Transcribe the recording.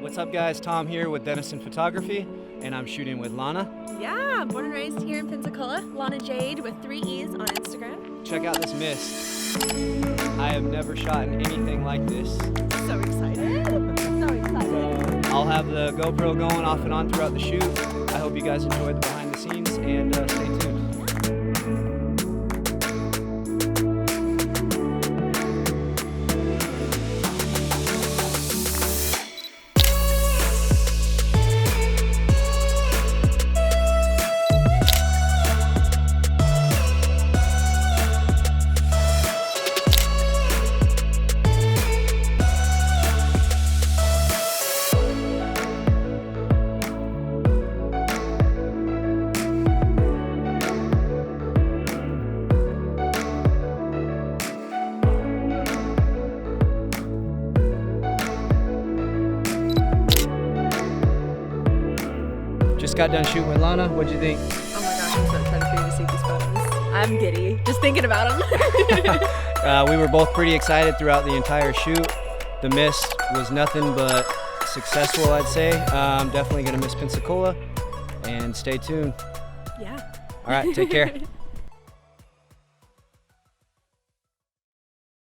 What's up guys, Tom here with Denison Photography, and I'm shooting with Lana. Yeah, born and raised here in Pensacola. Lana Jade with 3 E's on Instagram. Check out this mist. I have never shot in anything like this. So excited. So excited. I'll have the GoPro going off and on throughout the shoot. I hope you guys enjoyed the behind the scenes, and stay tuned. Just got done shooting with Lana. What'd you think? Oh my gosh, I'm so excited for you to see these photos. I'm giddy, just thinking about them. We were both pretty excited throughout the entire shoot. The mist was nothing but successful, I'd say. I'm definitely gonna miss Pensacola, and stay tuned. Yeah. All right, take care.